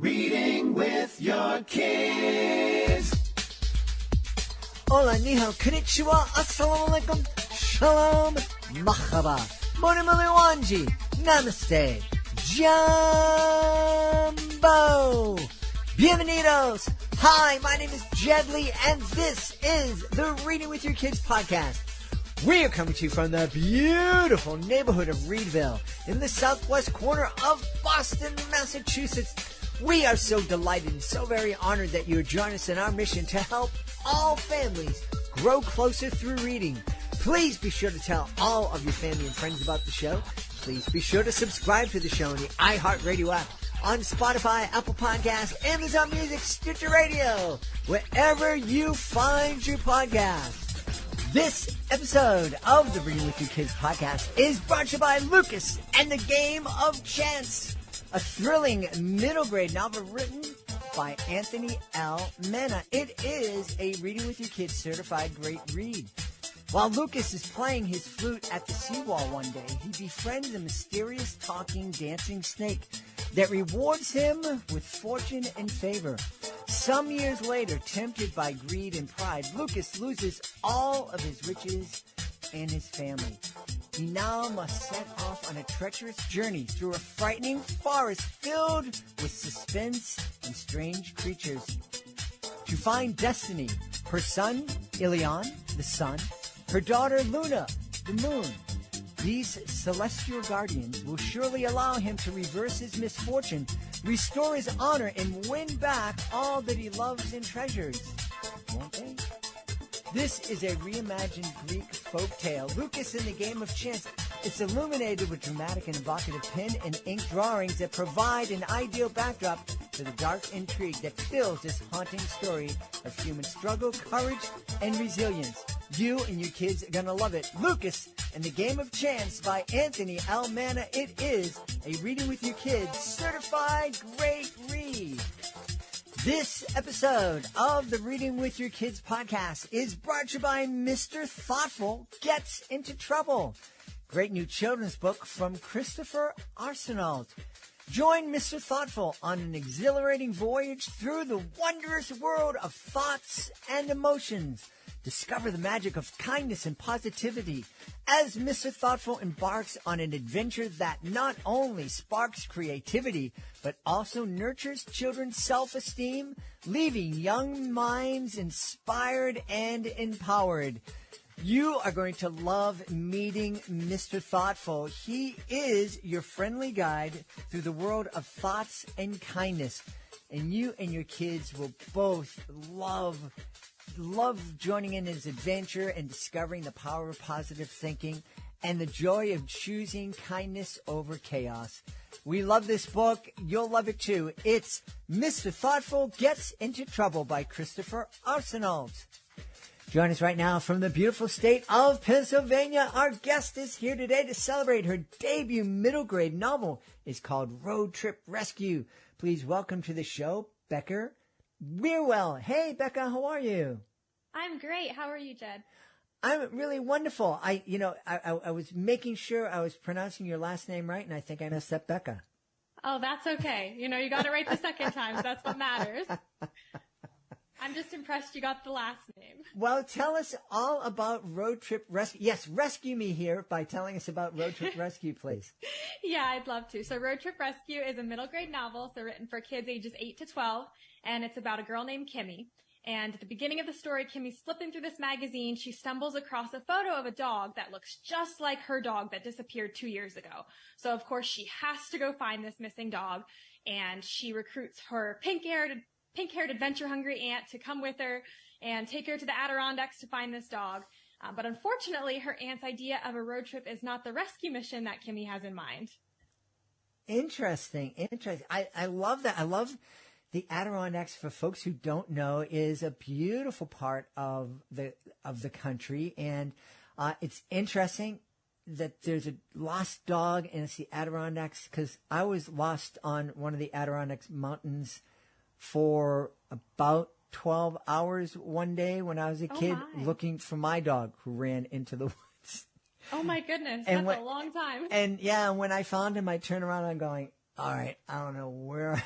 Reading with your kids. Hola, ni hao, konnichiwa, assalamu alaikum, shalom, mahaba, morimuli wanji, namaste, jumbo, bienvenidos. Hi, my name is Jedley, and this is the Reading with Your Kids podcast. We are coming to you from the beautiful neighborhood of Reedville in the southwest corner of Boston, Massachusetts. We are so delighted and so very honored that you join us in our mission to help all families grow closer through reading. Please be sure to tell all of your family and friends about the show. Please be sure to subscribe to the show on the iHeartRadio app, on Spotify, Apple Podcasts, Amazon Music, Stitcher Radio, wherever you find your podcast. This episode of the Reading with Your Kids podcast is brought to you by Lucas and the Game of Chance, a thrilling middle grade novel written by Anthony L. Mena. It is a Reading with Your Kids certified great read. While Lucas is playing his flute at the seawall one day, he befriends a mysterious talking dancing snake that rewards him with fortune and favor. Some years later, tempted by greed and pride, Lucas loses all of his riches and his family. He now must set off on a treacherous journey through a frightening forest filled with suspense and strange creatures. To find Destiny, her son, Ilion, the sun, her daughter, Luna, the moon. These celestial guardians will surely allow him to reverse his misfortune, restore his honor, and win back all that he loves and treasures. Won't they? This is a reimagined Greek folk tale, Lucas in the Game of Chance. It's illuminated with dramatic and evocative pen and ink drawings that provide an ideal backdrop to the dark intrigue that fills this haunting story of human struggle, courage, and resilience. You and your kids are going to love it. Lucas and the Game of Chance by Anthony L. Mena. It is a Reading with Your Kids certified great read. This episode of the Reading with Your Kids podcast is brought to you by Mr. Thoughtful Gets Into Trouble. Great new children's book from Christopher Arsenault. Join Mr. Thoughtful on an exhilarating voyage through the wondrous world of thoughts and emotions. Discover the magic of kindness and positivity as Mr. Thoughtful embarks on an adventure that not only sparks creativity, but also nurtures children's self-esteem, leaving young minds inspired and empowered. You are going to love meeting Mr. Thoughtful. He is your friendly guide through the world of thoughts and kindness. And you and your kids will both love joining in his adventure and discovering the power of positive thinking and the joy of choosing kindness over chaos. We love this book. You'll love it too. It's Mr. Thoughtful Gets Into Trouble by Christopher Arsenault. Join us right now from the beautiful state of Pennsylvania. Our guest is here today to celebrate her debut middle grade novel. It's called Road Trip Rescue. Please welcome to the show, Becca Wierwille. Hey, Becca, how are you? I'm great. How are you, Jed? I'm really wonderful. I was making sure I was pronouncing your last name right, and I think I messed up Becca. Oh, that's okay. You got it right the second time, so that's what matters. I'm just impressed you got the last name. Well, tell us all about Road Trip Rescue. Yes, rescue me here by telling us about Road Trip Rescue, please. Yeah, I'd love to. So Road Trip Rescue is a middle grade novel, so written for kids ages 8 to 12, and it's about a girl named Kimmy. And at the beginning of the story, Kimmy's flipping through this magazine. She stumbles across a photo of a dog that looks just like her dog that disappeared 2 years ago. So, of course, she has to go find this missing dog, and she recruits her pink-haired adventure-hungry aunt to come with her and take her to the Adirondacks to find this dog. But unfortunately, her aunt's idea of a road trip is not the rescue mission that Kimmy has in mind. Interesting. I love that. I love the Adirondacks, for folks who don't know, is a beautiful part of the country. And it's interesting that there's a lost dog and it's the Adirondacks, because I was lost on one of the Adirondacks mountains for about 12 hours one day when I was a kid, looking for my dog who ran into the woods. Oh my goodness, that's a long time. And yeah, when I found him, I turned around and I'm going, all right, I don't know where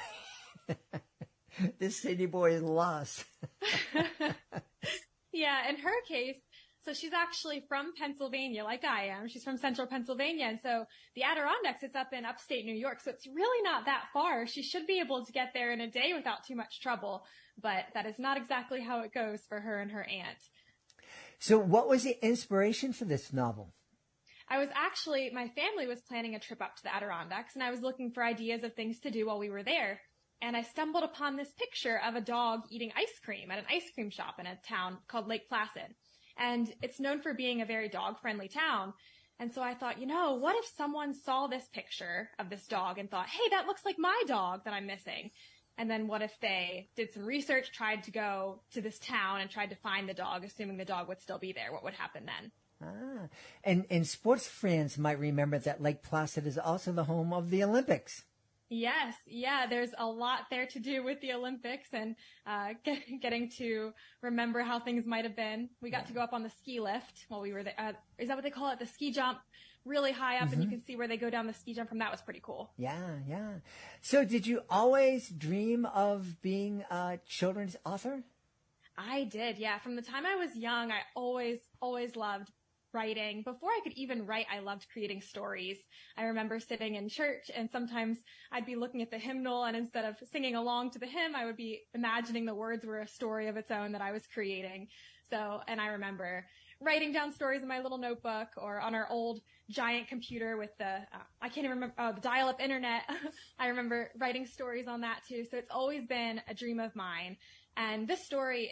This city boy is lost. Yeah, in her case, so she's actually from Pennsylvania, like I am. She's from central Pennsylvania. And so the Adirondacks is up in upstate New York. So it's really not that far. She should be able to get there in a day without too much trouble. But that is not exactly how it goes for her and her aunt. So what was the inspiration for this novel? My family was planning a trip up to the Adirondacks, and I was looking for ideas of things to do while we were there. And I stumbled upon this picture of a dog eating ice cream at an ice cream shop in a town called Lake Placid. And it's known for being a very dog-friendly town. And so I thought, what if someone saw this picture of this dog and thought, hey, that looks like my dog that I'm missing? And then what if they did some research, tried to go to this town and tried to find the dog, assuming the dog would still be there? What would happen then? And sports fans might remember that Lake Placid is also the home of the Olympics. Yes. Yeah. There's a lot there to do with the Olympics and getting to remember how things might have been. We got to go up on the ski lift while we were there. Is that what they call it? The ski jump really high up and you can see where they go down the ski jump from. That was pretty cool. Yeah. So did you always dream of being a children's author? I did. Yeah. From the time I was young, I always loved writing. Before I could even write, I loved creating stories. I remember sitting in church and sometimes I'd be looking at the hymnal and instead of singing along to the hymn, I would be imagining the words were a story of its own that I was creating. And I remember writing down stories in my little notebook or on our old giant computer with the dial-up internet. I remember writing stories on that too. So it's always been a dream of mine. And this story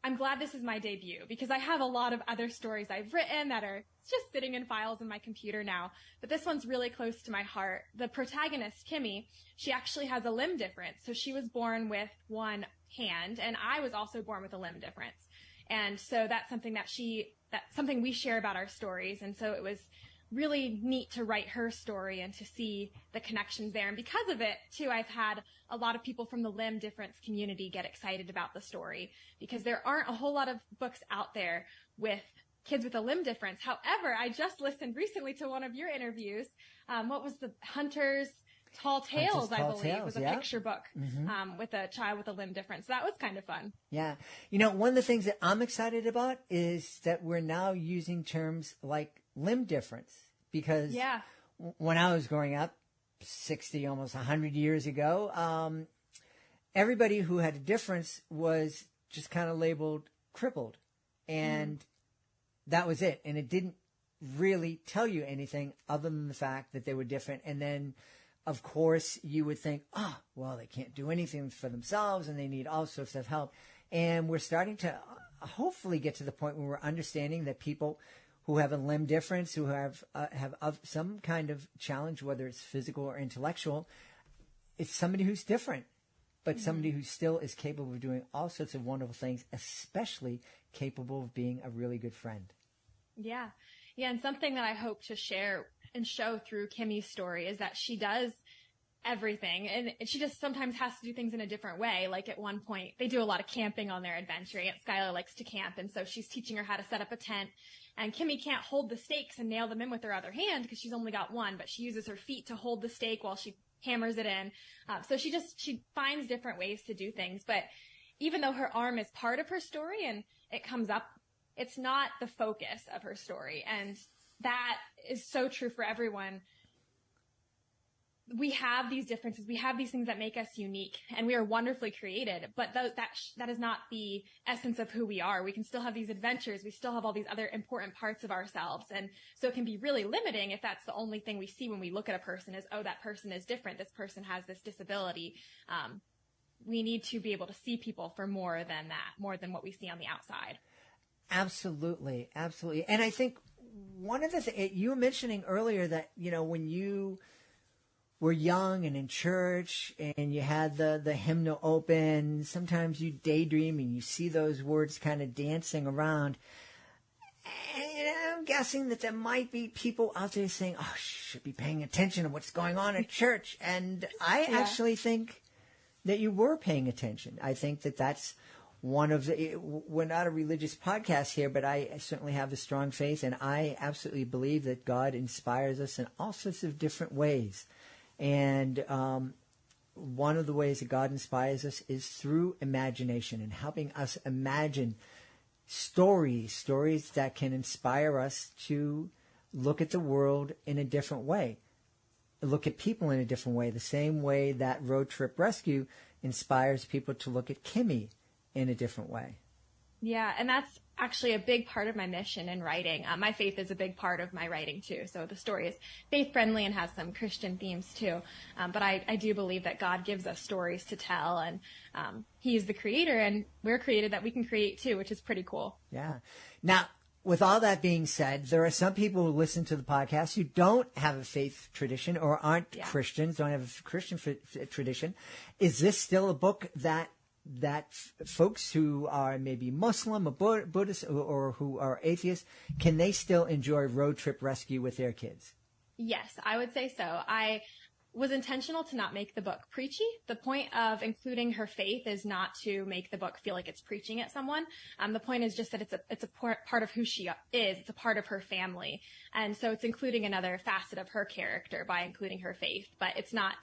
I'm glad this is my debut because I have a lot of other stories I've written that are just sitting in files in my computer now. But this one's really close to my heart. The protagonist, Kimmy, she actually has a limb difference. So she was born with one hand and I was also born with a limb difference. And so that's something that's something we share about our stories. And so it was really neat to write her story and to see the connections there. And because of it, too, I've had a lot of people from the limb difference community get excited about the story because there aren't a whole lot of books out there with kids with a limb difference. However, I just listened recently to one of your interviews. What was the Hunter's Tall Tales, I believe, was a picture book with a child with a limb difference. That was kind of fun. Yeah. One of the things that I'm excited about is that we're now using terms like limb difference because when I was growing up, 60, almost 100 years ago, everybody who had a difference was just kind of labeled crippled. And that was it. And it didn't really tell you anything other than the fact that they were different. And then, of course, you would think, well, they can't do anything for themselves and they need all sorts of help. And we're starting to hopefully get to the point where we're understanding that people who have a limb difference, who have some kind of challenge, whether it's physical or intellectual, it's somebody who's different, but somebody who still is capable of doing all sorts of wonderful things, especially capable of being a really good friend. Yeah. And something that I hope to share and show through Kimmy's story is that she does everything and she just sometimes has to do things in a different way. Like at one point, they do a lot of camping on their adventure. Aunt Skylar likes to camp, and so she's teaching her how to set up a tent. And Kimmy can't hold the stakes and nail them in with her other hand because she's only got one, but she uses her feet to hold the stake while she hammers it in. So she finds different ways to do things. But even though her arm is part of her story and it comes up, it's not the focus of her story. And that is so true for everyone. We have these differences. We have these things that make us unique, and we are wonderfully created. But that is not the essence of who we are. We can still have these adventures. We still have all these other important parts of ourselves. And so it can be really limiting if that's the only thing we see when we look at a person is, that person is different. This person has this disability. We need to be able to see people for more than that, more than what we see on the outside. Absolutely. And I think one of the things you were mentioning earlier that, when you were young and in church and you had the hymnal open, sometimes you daydream and you see those words kind of dancing around. And I'm guessing that there might be people out there saying, I should be paying attention to what's going on at church. And I actually think that you were paying attention. I think that that's one of we're not a religious podcast here, but I certainly have a strong faith, and I absolutely believe that God inspires us in all sorts of different ways. And one of the ways that God inspires us is through imagination and helping us imagine stories that can inspire us to look at the world in a different way, look at people in a different way, the same way that Road Trip Rescue inspires people to look at Kimmy in a different way. Yeah, and that's actually a big part of my mission in writing. My faith is a big part of my writing too. So the story is faith-friendly and has some Christian themes too. But I do believe that God gives us stories to tell, and He is the creator, and we're created that we can create too, which is pretty cool. Yeah. Now, with all that being said, there are some people who listen to the podcast who don't have a faith tradition or aren't Christians, don't have a Christian tradition. Is this still a book that folks who are maybe Muslim or Buddhist or who are atheists, can they still enjoy Road Trip Rescue with their kids? Yes, I would say so. I was intentional to not make the book preachy. The point of including her faith is not to make the book feel like it's preaching at someone. The point is just that it's a part of who she is. It's a part of her family. And so it's including another facet of her character by including her faith, but it's not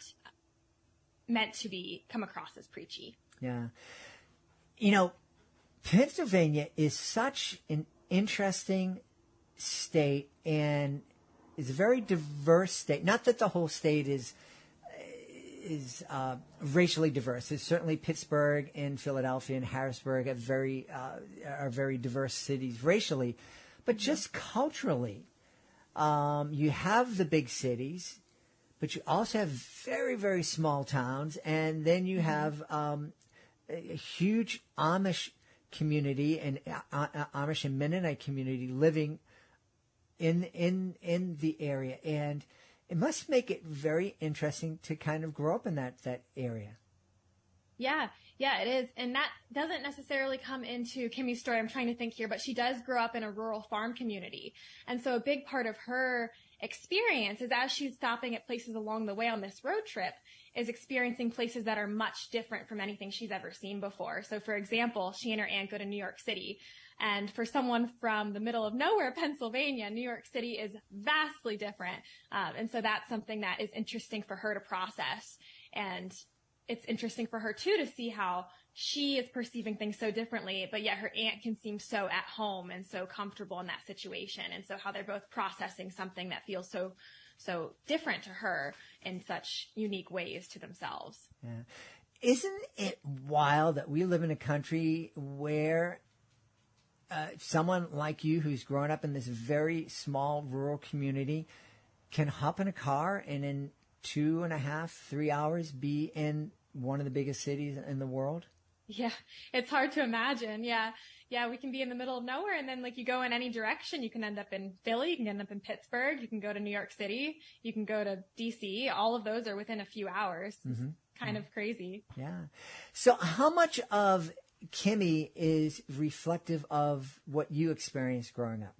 meant to come across as preachy. Yeah. You know, Pennsylvania is such an interesting state and is a very diverse state. Not that the whole state is racially diverse. There's certainly Pittsburgh and Philadelphia and Harrisburg are very diverse cities racially, but just culturally, you have the big cities, but you also have very, very small towns, and then you have a huge Amish community and Amish and Mennonite community living in the area, and it must make it very interesting to kind of grow up in that area. Yeah, it is. And that doesn't necessarily come into Kimmy's story. I'm trying to think here, but she does grow up in a rural farm community. And so a big part of her experience is as she's stopping at places along the way on this road trip is experiencing places that are much different from anything she's ever seen before. So for example, she and her aunt go to New York City. And for someone from the middle of nowhere, Pennsylvania, New York City is vastly different. And so that's something that is interesting for her to process. And it's interesting for her too to see how she is perceiving things so differently, but yet her aunt can seem so at home and so comfortable in that situation. And so how they're both processing something that feels so different to her in such unique ways to themselves. Yeah. Isn't it wild that we live in a country where someone like you who's grown up in this very small rural community can hop in a car and in 2.5, 3 hours be in one of the biggest cities in the world? Yeah, it's hard to imagine. Yeah, we can be in the middle of nowhere, and then like you go in any direction, you can end up in Philly, you can end up in Pittsburgh, you can go to New York City, you can go to DC. All of those are within a few hours. Mm-hmm. Kind of crazy. Yeah. So how much of Kimmy is reflective of what you experienced growing up?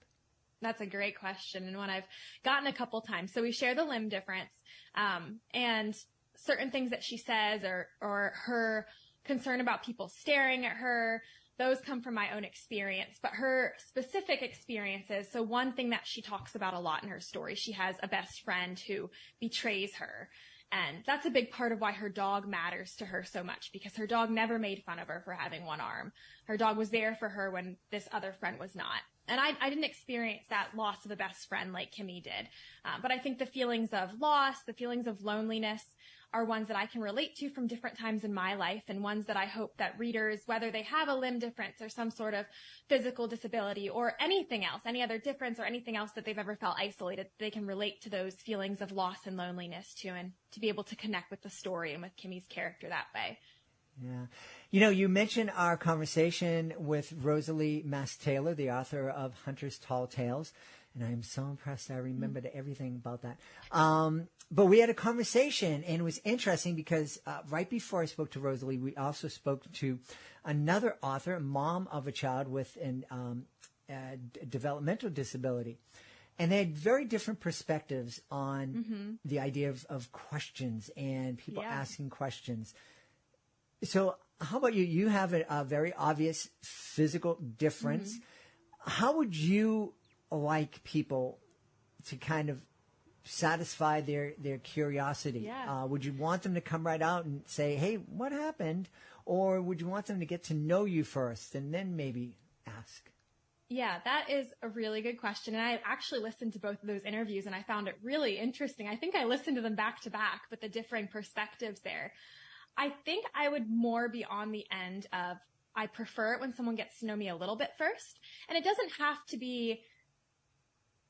That's a great question, and one I've gotten a couple times. So we share the limb difference, and certain things that she says or her concern about people staring at her, those come from my own experience, but her specific experiences. So one thing that she talks about a lot in her story, she has a best friend who betrays her. And that's a big part of why her dog matters to her so much, because her dog never made fun of her for having one arm. Her dog was there for her when this other friend was not. And I didn't experience that loss of a best friend like Kimmy did. But I think the feelings of loss, the feelings of loneliness are ones that I can relate to from different times in my life, and ones that I hope that readers, whether they have a limb difference or some sort of physical disability or anything else, any other difference or anything else that they've ever felt isolated, they can relate to those feelings of loss and loneliness too, and to be able to connect with the story and with Kimmy's character that way. Yeah. You know, you mentioned our conversation with Rosalie Mass-Taylor, the author of Hunter's Tall Tales, and I am so impressed I remembered everything about that. But we had a conversation, and it was interesting because right before I spoke to Rosalie, we also spoke to another author, mom of a child with a developmental disability. And they had very different perspectives on the idea of questions and people asking questions. So how about you? You have a very obvious physical difference. How would you like people to kind of satisfy their curiosity? Yeah. Would you want them to come right out and say, hey, what happened? Or would you want them to get to know you first and then maybe ask? Yeah, that is a really good question. And I actually listened to both of those interviews and I found it really interesting. I think I listened to them back to back, but the differing perspectives there. I think I would more be on the end of, I prefer it when someone gets to know me a little bit first. And it doesn't have to be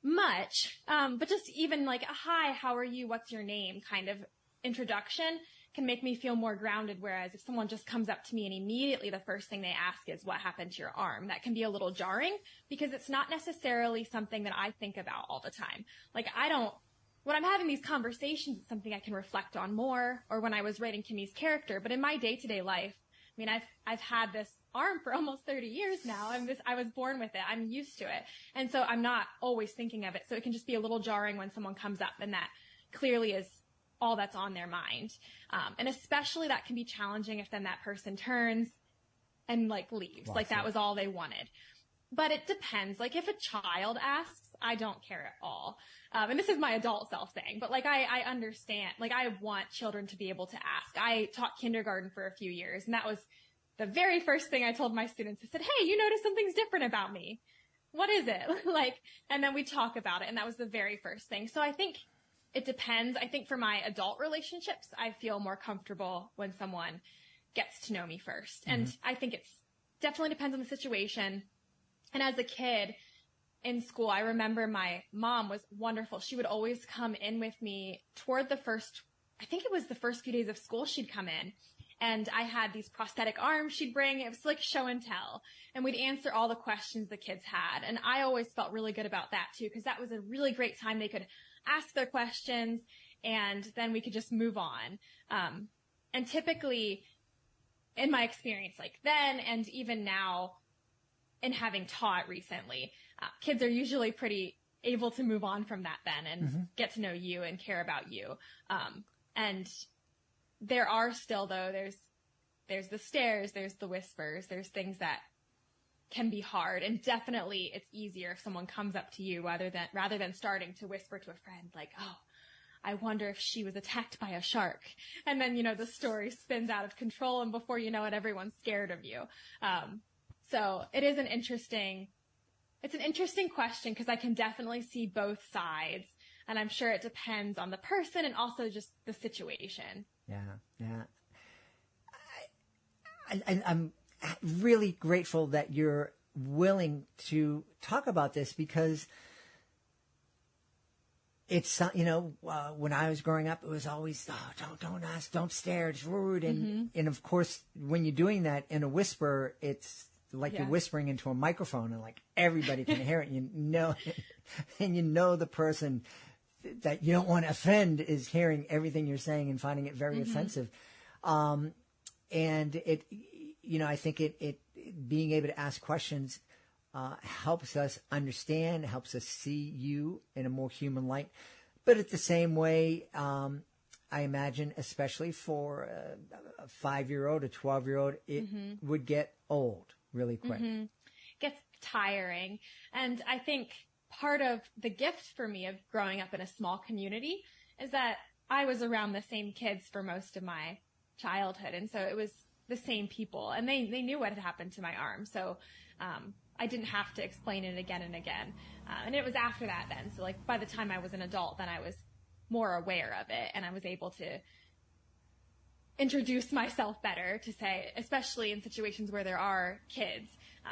much, but just even like a hi, how are you? What's your name? Kind of introduction can make me feel more grounded. Whereas if someone just comes up to me and immediately the first thing they ask is what happened to your arm, that can be a little jarring because it's not necessarily something that I think about all the time. Like when I'm having these conversations, it's something I can reflect on more, or when I was writing Kimmy's character. But in my day-to-day life, I mean, I've had this arm for almost 30 years now. I was born with it. I'm used to it. And so I'm not always thinking of it. So it can just be a little jarring when someone comes up and that clearly is all that's on their mind. And especially that can be challenging if then that person turns and like leaves. Like that was all they wanted. But it depends. Like if a child asks, I don't care at all. And this is my adult self saying, but like I understand, like I want children to be able to ask. I taught kindergarten for a few years and that was the very first thing I told my students. I said, hey, you notice something's different about me. What is it? And then we talk about it. And that was the very first thing. So I think it depends. I think for my adult relationships, I feel more comfortable when someone gets to know me first. Mm-hmm. And I think it's definitely depends on the situation. And as a kid in school, I remember my mom was wonderful. She would always come in with me toward the first few days of school she'd come in. And I had these prosthetic arms she'd bring. It was like show and tell. And we'd answer all the questions the kids had. And I always felt really good about that too, because that was a really great time. They could ask their questions and then we could just move on. And typically in my experience, like then and even now in having taught recently, kids are usually pretty able to move on from that then and mm-hmm. get to know you and care about you. And there are still though, there's the stares, there's the whispers, there's things that can be hard. And definitely it's easier if someone comes up to you rather than starting to whisper to a friend like, oh, I wonder if she was attacked by a shark. And then, the story spins out of control and before you know it, everyone's scared of you. So it is an interesting question because I can definitely see both sides. And I'm sure it depends on the person and also just the situation. Yeah. I'm really grateful that you're willing to talk about this because it's, when I was growing up, it was always, don't ask, don't stare, it's rude. And of course, when you're doing that in a whisper, it's like you're whispering into a microphone and like everybody can hear it. And the person that you don't want to offend is hearing everything you're saying and finding it very offensive. And it, I think it being able to ask questions helps us understand, helps us see you in a more human light. But at the same way, I imagine, especially for a 5-year-old, a 12-year-old, it would get old really quick. Gets tiring. And I think part of the gift for me of growing up in a small community is that I was around the same kids for most of my childhood. And so it was the same people and they knew what had happened to my arm. So, I didn't have to explain it again and again. And it was after that then. So like by the time I was an adult, then I was more aware of it and I was able to introduce myself better to say, especially in situations where there are kids,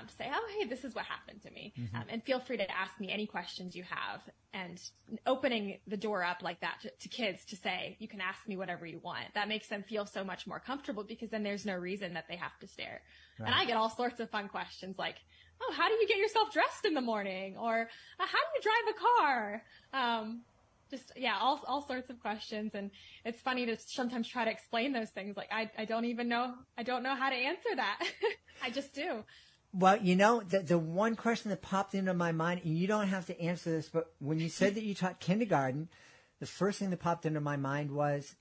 to say, oh, hey, this is what happened to me. And feel free to ask me any questions you have and opening the door up like that to kids to say, you can ask me whatever you want. That makes them feel so much more comfortable because then there's no reason that they have to stare. Right. And I get all sorts of fun questions like, oh, how do you get yourself dressed in the morning? Or how do you drive a car? All sorts of questions. And it's funny to sometimes try to explain those things. Like, I don't know how to answer that. I just do. Well, the one question that popped into my mind, and you don't have to answer this, but when you said that you taught kindergarten, the first thing that popped into my mind was,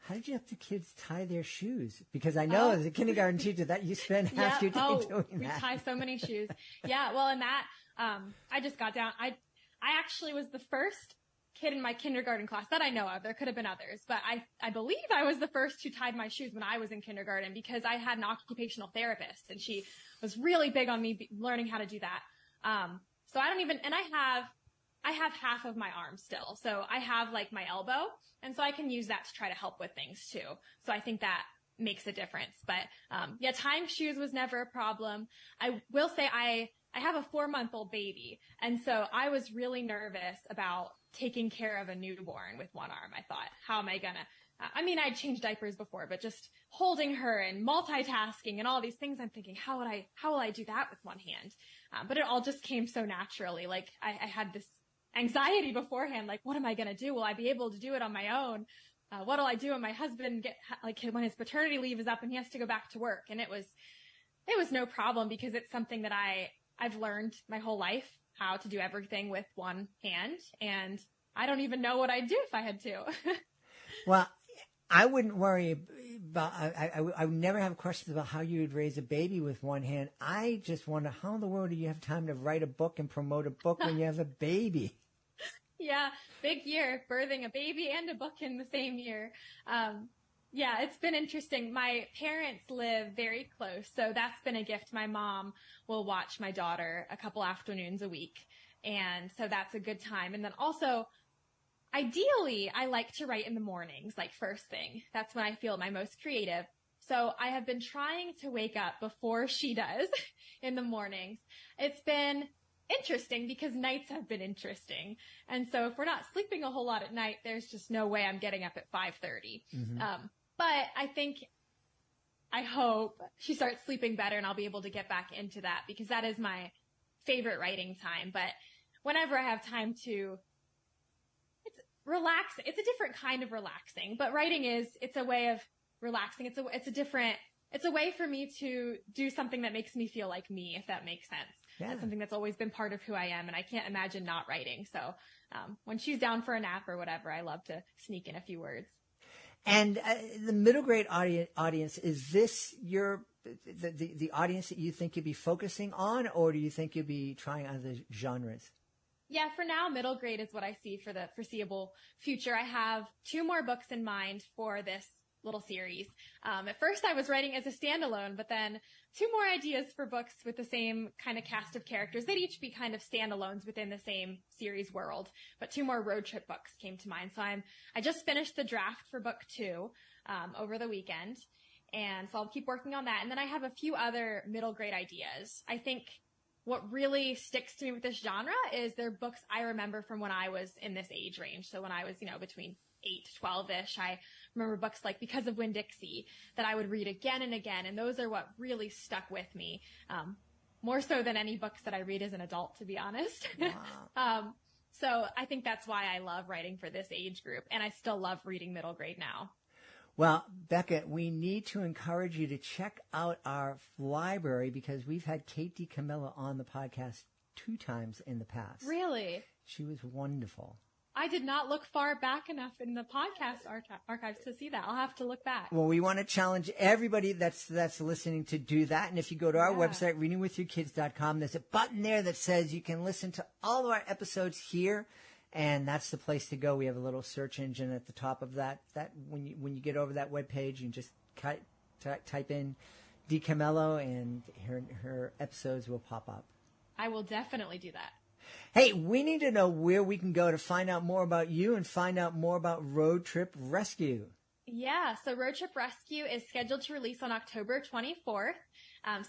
how did you have the kids tie their shoes? Because I know as a kindergarten teacher that you spend half your day doing that. We tie so many shoes. Yeah, well, and that, I just got down. I actually was the first kid in my kindergarten class that I know of. There could have been others, but I believe I was the first who tied my shoes when I was in kindergarten because I had an occupational therapist and she was really big on me learning how to do that. So I don't even, and I have half of my arm still. So I have like my elbow, and so I can use that to try to help with things too. So I think that makes a difference. But yeah, tying shoes was never a problem. I will say I have a 4-month-old baby, and so I was really nervous about taking care of a newborn with one arm. I thought, how am I gonna? I mean, I'd changed diapers before, but just holding her and multitasking and all these things, I'm thinking, how will I do that with one hand? But it all just came so naturally. Like I had this anxiety beforehand, like, what am I going to do? Will I be able to do it on my own? What'll I do when my husband when his paternity leave is up and he has to go back to work? And it was no problem because it's something that I've learned my whole life how to do everything with one hand. And I don't even know what I'd do if I had to. Well, I wouldn't worry about, I would never have questions about how you would raise a baby with one hand. I just wonder, how in the world do you have time to write a book and promote a book when you have a baby? Yeah, big year, birthing a baby and a book in the same year. Yeah, it's been interesting. My parents live very close, so that's been a gift. My mom will watch my daughter a couple afternoons a week, and so that's a good time. And then also, ideally, I like to write in the mornings, like first thing. That's when I feel my most creative. So I have been trying to wake up before she does in the mornings. It's been interesting because nights have been interesting. And so if we're not sleeping a whole lot at night, there's just no way I'm getting up at 5:30. Mm-hmm. But I hope she starts sleeping better and I'll be able to get back into that because that is my favorite writing time. But whenever I have time to relax. It's a different kind of relaxing, but writing it's a way of relaxing. It's a way for me to do something that makes me feel like me, if that makes sense. Yeah. That's something that's always been part of who I am, and I can't imagine not writing. So, when she's down for a nap or whatever, I love to sneak in a few words. And the middle grade audience, is this the audience that you think you'd be focusing on, or do you think you'd be trying other genres? Yeah, for now, middle grade is what I see for the foreseeable future. I have 2 more books in mind for this little series. At first, I was writing as a standalone, but then 2 more ideas for books with the same kind of cast of characters. They'd each be kind of standalones within the same series world, but 2 more road trip books came to mind. So I just finished the draft for book 2 over the weekend, and so I'll keep working on that. And then I have a few other middle grade ideas. I think what really sticks to me with this genre is they're books I remember from when I was in this age range. So when I was, between 8 to 12-ish, I remember books like Because of Winn-Dixie that I would read again and again. And those are what really stuck with me, more so than any books that I read as an adult, to be honest. Wow. So I think that's why I love writing for this age group. And I still love reading middle grade now. Well, Becca, we need to encourage you to check out our library because we've had Kate DiCamillo on the podcast 2 times in the past. Really? She was wonderful. I did not look far back enough in the podcast archives to see that. I'll have to look back. Well, we want to challenge everybody that's listening to do that. And if you go to our website, readingwithyourkids.com, there's a button there that says you can listen to all of our episodes here. And that's the place to go. We have a little search engine at the top of that. That when you get over that webpage, you can just type in DiCamillo, and her episodes will pop up. I will definitely do that. Hey, we need to know where we can go to find out more about you and find out more about Road Trip Rescue. Yeah, so Road Trip Rescue is scheduled to release on October 24th.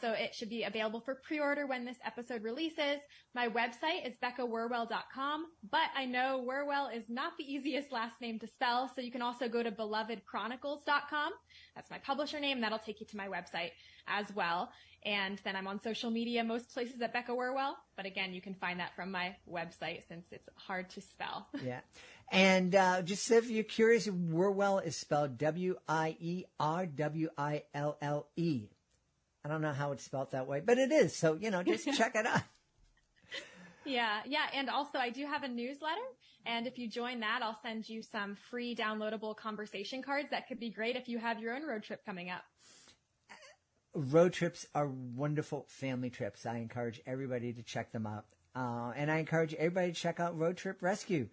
So it should be available for pre-order when this episode releases. My website is beccawierwille.com, but I know Wierwille is not the easiest last name to spell, so you can also go to belovedchronicles.com. That's my publisher name. That'll take you to my website as well. And then I'm on social media, most places at Becca Wierwille. But again, you can find that from my website since it's hard to spell. Yeah. And just if you're curious, Wierwille is spelled Wierwille. I don't know how it's spelled that way, but it is. So, just check it out. Yeah. And also I do have a newsletter. And if you join that, I'll send you some free downloadable conversation cards that could be great if you have your own road trip coming up. Road trips are wonderful family trips. I encourage everybody to check them out. And I encourage everybody to check out Road Trip Rescue.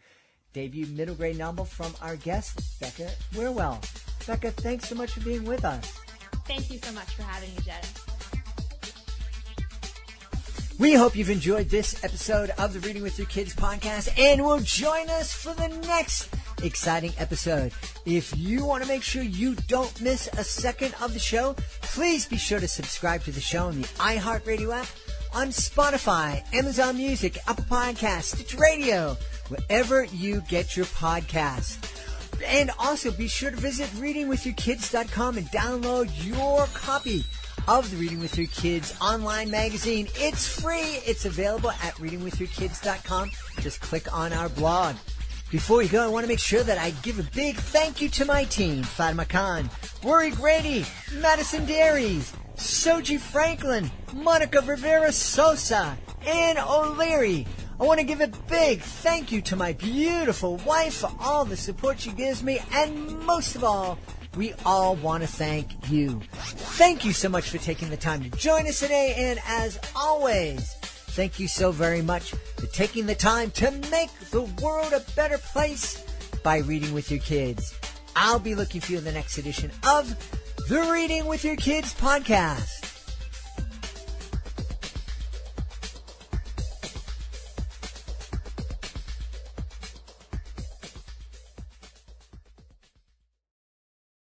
debut middle grade novel from our guest, Becca Wierwille. Becca, thanks so much for being with us. Thank you so much for having me, Jed. We hope you've enjoyed this episode of the Reading with Your Kids podcast and will join us for the next exciting episode. If you want to make sure you don't miss a second of the show, please be sure to subscribe to the show on the iHeartRadio app, on Spotify, Amazon Music, Apple Podcasts, Stitcher Radio, wherever you get your podcasts. And also be sure to visit readingwithyourkids.com and download your copy of the Reading with Your Kids online magazine. It's free. It's available at readingwithyourkids.com. Just click on our blog. Before we go, I want to make sure that I give a big thank you to my team: Fatima Khan, Rory Grady, Madison Dairies, Soji Franklin, Monica Rivera Sosa, Ann O'Leary. I want to give a big thank you to my beautiful wife for all the support she gives me, and most of all, we all want to thank you. Thank you so much for taking the time to join us today, and as always, thank you so very much for taking the time to make the world a better place by reading with your kids. I'll be looking for you in the next edition of the Reading with Your Kids podcast.